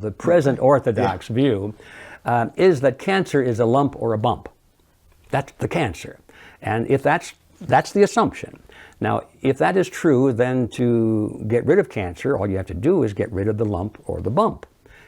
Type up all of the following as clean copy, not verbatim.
The present orthodox view is that cancer is a lump or a bump. That's the cancer. And if that's the assumption. Now, if that is true, then to get rid of cancer, all you have to do is get rid of the lump or the bump.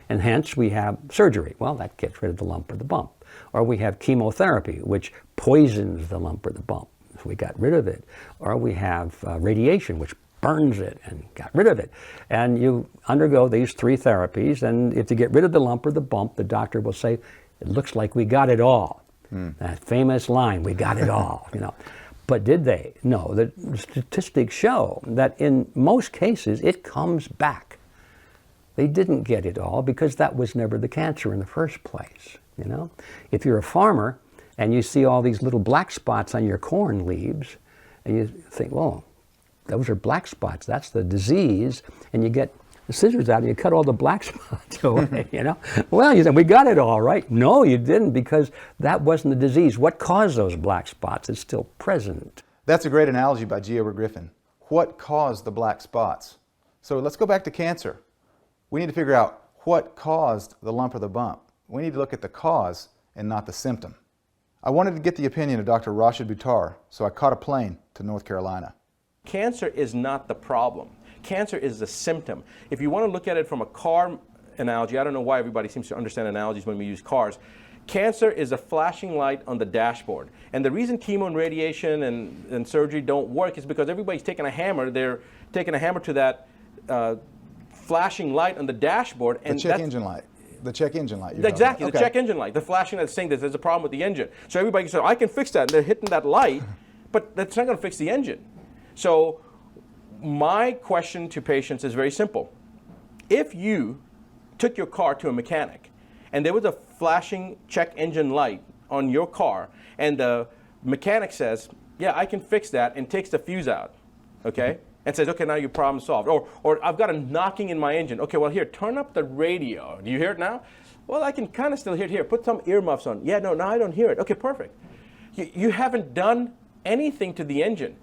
And hence we have surgery. Well, that gets rid of the lump or the bump. Or we have chemotherapy, which poisons the lump or the bump. So we got rid of it. Or we have radiation, which burns it and got rid of it. And you undergo these 3 therapies, and if you get rid of the lump or the bump, the doctor will say, it looks like we got it all. That famous line, we got it all, you know. But did they? No, the statistics show that in most cases it comes back. They didn't get it all because that was never the cancer in the first place, you know. If you're a farmer and you see all these little black spots on your corn leaves, and you think, well, those are black spots, that's the disease, and you get the scissors out and you cut all the black spots away, you know. Well, you said, we got it all, right? No, you didn't, because that wasn't the disease. What caused those black spots is still present. That's a great analogy by G. Edward Griffin. What caused the black spots? So let's go back to cancer. We need to figure out what caused the lump or the bump. We need to look at the cause and not the symptom. I wanted to get the opinion of Dr. Rashid Buttar, so I caught a plane to North Carolina. Cancer is not the problem. Cancer is the symptom. If you want to look at it from a car analogy, I don't know why everybody seems to understand analogies when we use cars. Cancer is a flashing light on the dashboard. And the reason chemo and radiation and surgery don't work is because everybody's taking a hammer. They're taking a hammer to that flashing light on the dashboard. And the check engine light. The check engine light. Exactly, the check engine light. The flashing light is saying that there's a problem with the engine. So everybody says, I can fix that. And they're hitting that light, but that's not going to fix the engine. So my question to patients is very simple. If you took your car to a mechanic and there was a flashing check engine light on your car and the mechanic says, yeah, I can fix that, and takes the fuse out, okay, and says, okay, now your problem solved. Or I've got a knocking in my engine. Okay, well, here, turn up the radio. Do you hear it now? Well, I can kind of still hear it here. Put some earmuffs on. Yeah, no, now I don't hear it. Okay, perfect. You haven't done anything to the engine.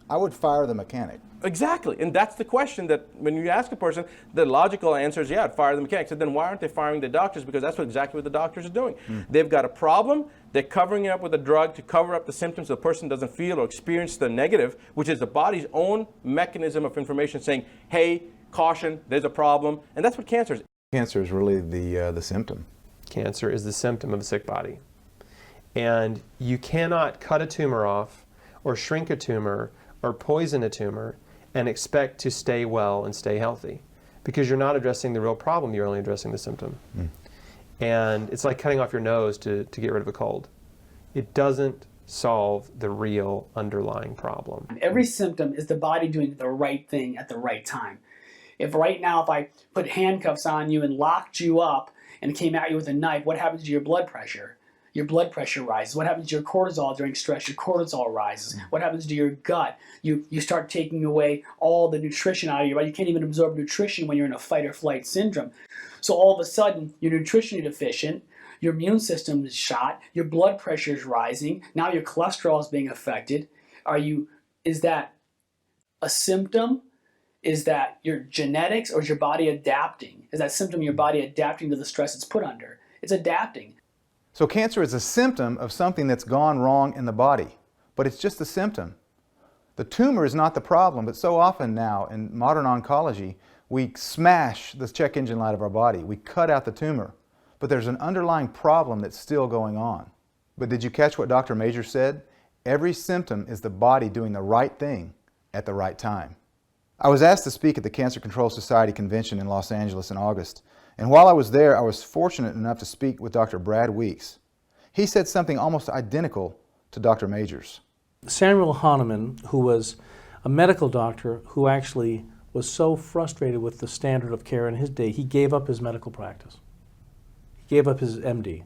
I would fire the mechanic. Exactly, and that's the question that when you ask a person, the logical answer is, yeah, I'd fire the mechanic. So then why aren't they firing the doctors? Because that's exactly what the doctors are doing. They've got a problem, they're covering it up with a drug to cover up the symptoms so the person doesn't feel or experience the negative, which is the body's own mechanism of information saying, hey, caution, there's a problem, and that's what cancer is. Cancer is really the symptom. Cancer is the symptom of a sick body. And you cannot cut a tumor off or shrink a tumor or poison a tumor and expect to stay well and stay healthy, because you're not addressing the real problem, you're only addressing the symptom. And it's like cutting off your nose to get rid of a cold. It doesn't solve the real underlying problem. Every symptom is the body doing the right thing at the right time. If right now, if I put handcuffs on you and locked you up and came at you with a knife, what happens to your blood pressure? Your blood pressure rises. What happens to your cortisol during stress? Your cortisol rises. What happens to your gut? You start taking away all the nutrition out of your body. You can't even absorb nutrition when you're in a fight or flight syndrome. So all of a sudden, you're nutritionally deficient, your immune system is shot, your blood pressure is rising, now your cholesterol is being affected. Is that a symptom? Is that your genetics, or is your body adapting? Is that symptom your body adapting to the stress it's put under? It's adapting. So cancer is a symptom of something that's gone wrong in the body, but it's just a symptom. The tumor is not the problem, but so often now in modern oncology, we smash the check engine light of our body. We cut out the tumor, but there's an underlying problem that's still going on. But did you catch what Dr. Major said? Every symptom is the body doing the right thing at the right time. I was asked to speak at the Cancer Control Society convention in Los Angeles in August. And while I was there, I was fortunate enough to speak with Dr. Brad Weeks. He said something almost identical to Dr. Major's. Samuel Hahnemann, who was a medical doctor who actually was so frustrated with the standard of care in his day, he gave up his medical practice. He gave up his MD.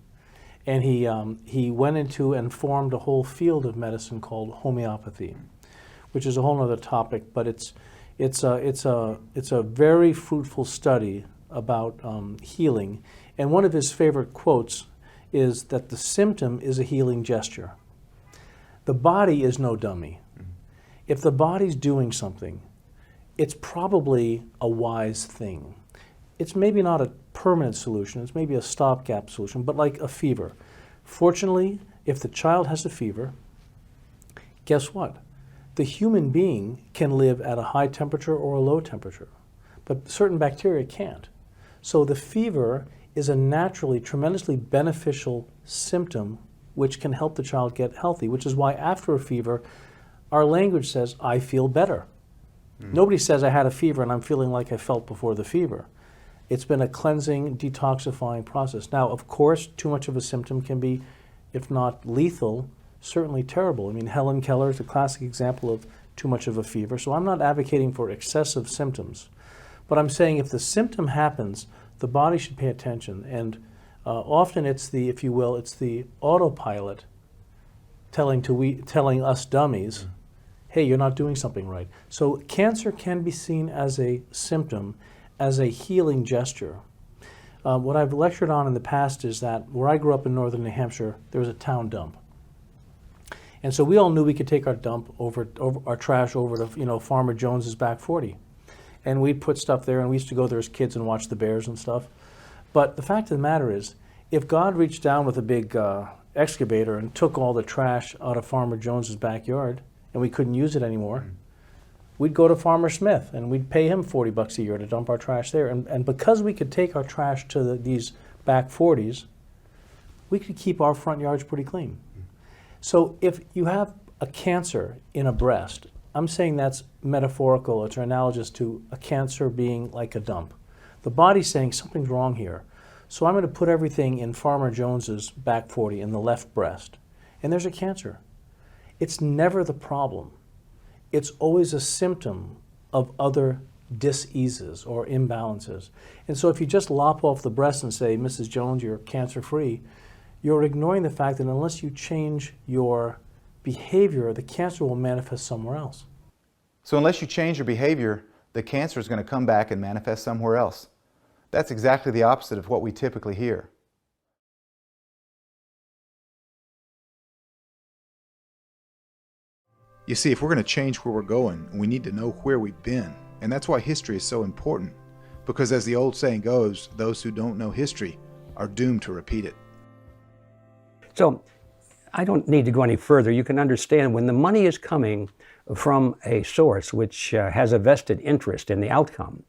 And he went into and formed a whole field of medicine called homeopathy, which is a whole other topic, but it's a very fruitful study about healing. And one of his favorite quotes is that the symptom is a healing gesture. The body is no dummy. If the body's doing something, it's probably a wise thing. It's maybe not a permanent solution. It's maybe a stopgap solution, but like a fever. Fortunately, if the child has a fever, guess what? The human being can live at a high temperature or a low temperature, but certain bacteria can't. So the fever is a naturally tremendously beneficial symptom which can help the child get healthy, which is why after a fever, our language says, I feel better. Nobody says I had a fever and I'm feeling like I felt before the fever. It's been a cleansing, detoxifying process. Now, of course, too much of a symptom can be, if not lethal, certainly terrible. I mean, Helen Keller is a classic example of too much of a fever. So I'm not advocating for excessive symptoms. But I'm saying if the symptom happens, the body should pay attention. And often it's the, if you will, it's the autopilot telling us dummies, hey, you're not doing something right. So cancer can be seen as a symptom, as a healing gesture. What I've lectured on in the past is that where I grew up in northern New Hampshire, there was a town dump. And so we all knew we could take our dump over our trash over to Farmer Jones's back 40. And we'd put stuff there, and we used to go there as kids and watch the bears and stuff. But the fact of the matter is, if God reached down with a big excavator and took all the trash out of Farmer Jones's backyard, and we couldn't use it anymore, we'd go to Farmer Smith and we'd pay him $40 a year to dump our trash there. And because we could take our trash to these back 40s, we could keep our front yards pretty clean. So if you have a cancer in a breast, I'm saying that's metaphorical, it's analogous to a cancer being like a dump. The body's saying something's wrong here. So I'm going to put everything in Farmer Jones's back 40 in the left breast. And there's a cancer. It's never the problem. It's always a symptom of other diseases or imbalances. And so if you just lop off the breast and say, Mrs. Jones, you're cancer-free, you're ignoring the fact that unless you change your behavior, the cancer will manifest somewhere else. So unless you change your behavior, the cancer is going to come back and manifest somewhere else. That's exactly the opposite of what we typically hear. You see, if we're going to change where we're going, we need to know where we've been. And that's why history is so important. Because as the old saying goes, those who don't know history are doomed to repeat it. So I don't need to go any further. You can understand when the money is coming from a source which has a vested interest in the outcome.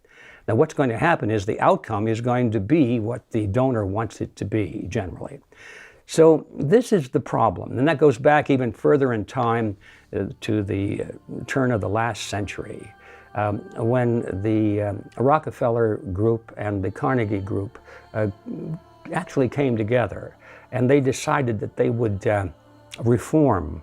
Now what's going to happen is the outcome is going to be what the donor wants it to be generally. So this is the problem, and that goes back even further in time to the turn of the last century, when the Rockefeller group and the Carnegie group actually came together, and they decided that they would reform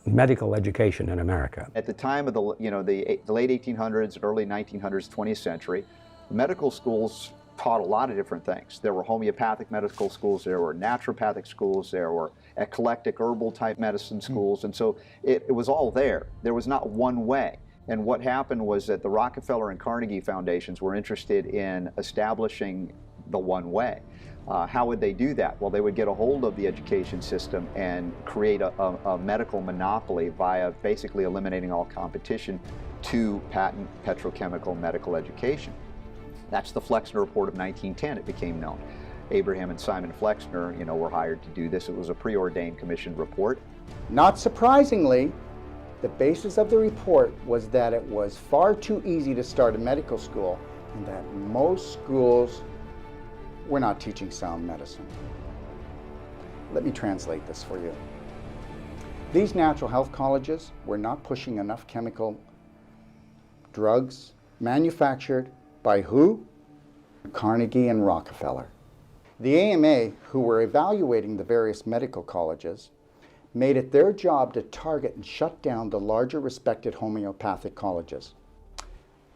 medical education in America. At the time of the late 1800s, early 1900s, 20th century, medical schools taught a lot of different things. There were homeopathic medical schools, there were naturopathic schools, there were eclectic herbal type medicine schools, and so it was all there. There was not one way. And what happened was that the Rockefeller and Carnegie foundations were interested in establishing the one way. How would they do that? Well, they would get a hold of the education system and create a medical monopoly via basically eliminating all competition to patent petrochemical medical education. That's the Flexner Report of 1910, it became known. Abraham and Simon Flexner, were hired to do this. It was a preordained commissioned report. Not surprisingly, the basis of the report was that it was far too easy to start a medical school and that most schools were not teaching sound medicine. Let me translate this for you. These natural health colleges were not pushing enough chemical drugs manufactured by who? Carnegie and Rockefeller. The AMA, who were evaluating the various medical colleges, made it their job to target and shut down the larger respected homeopathic colleges.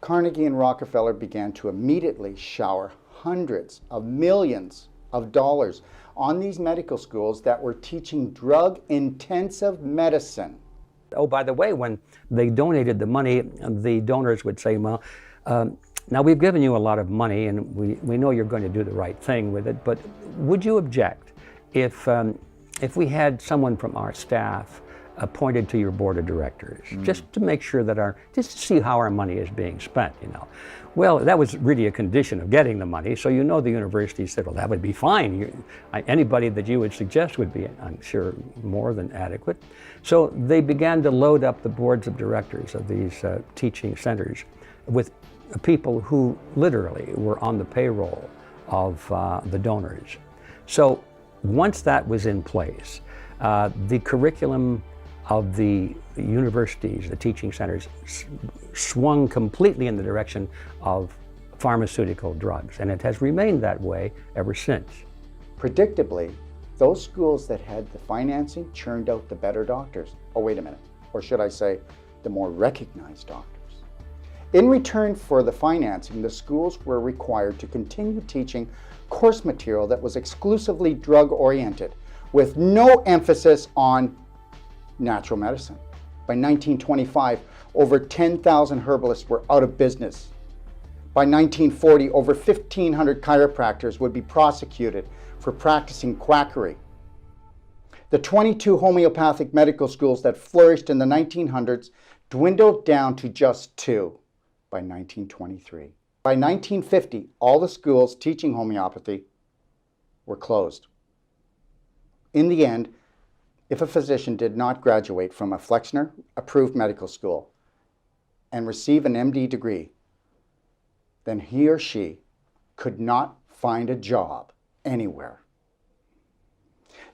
Carnegie and Rockefeller began to immediately shower hundreds of millions of dollars on these medical schools that were teaching drug-intensive medicine. Oh, by the way, when they donated the money, the donors would say, well, now we've given you a lot of money and we know you're going to do the right thing with it, but would you object if we had someone from our staff appointed to your board of directors, just to make sure that just to see how our money is being spent, Well, that was really a condition of getting the money, so the university said, well, that would be fine. Anybody that you would suggest would be, I'm sure, more than adequate. So they began to load up the boards of directors of these teaching centers with people who literally were on the payroll of the donors. So once that was in place, the curriculum of the universities, the teaching centers, swung completely in the direction of pharmaceutical drugs, and it has remained that way ever since. Predictably, those schools that had the financing churned out the better doctors. Oh, wait a minute. Or should I say, the more recognized doctors. In return for the financing, the schools were required to continue teaching course material that was exclusively drug-oriented, with no emphasis on natural medicine. By 1925, over 10,000 herbalists were out of business. By 1940, over 1,500 chiropractors would be prosecuted for practicing quackery. The 22 homeopathic medical schools that flourished in the 1900s dwindled down to just 2 by 1923. By 1950, all the schools teaching homeopathy were closed. In the end, if a physician did not graduate from a Flexner-approved medical school and receive an MD degree, then he or she could not find a job anywhere.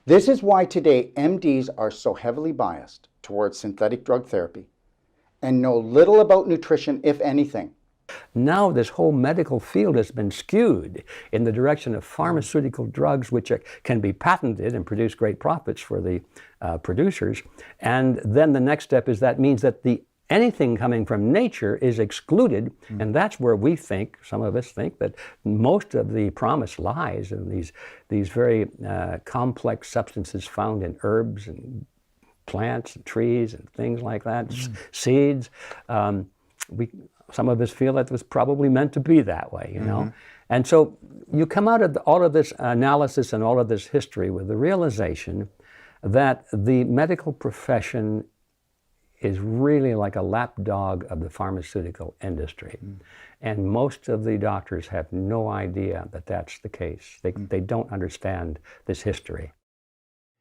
This is why today MDs are so heavily biased towards synthetic drug therapy and know little about nutrition, if anything. Now this whole medical field has been skewed in the direction of pharmaceutical drugs, which can be patented and produce great profits for the producers. And then the next step is that means that anything coming from nature is excluded, and that's where we think, some of us think, that most of the promise lies in these very complex substances found in herbs and plants and trees and things like that, seeds. Some of us feel that it was probably meant to be that way, And so you come out of all of this analysis and all of this history with the realization that the medical profession is really like a lapdog of the pharmaceutical industry. And most of the doctors have no idea that that's the case. They don't understand this history.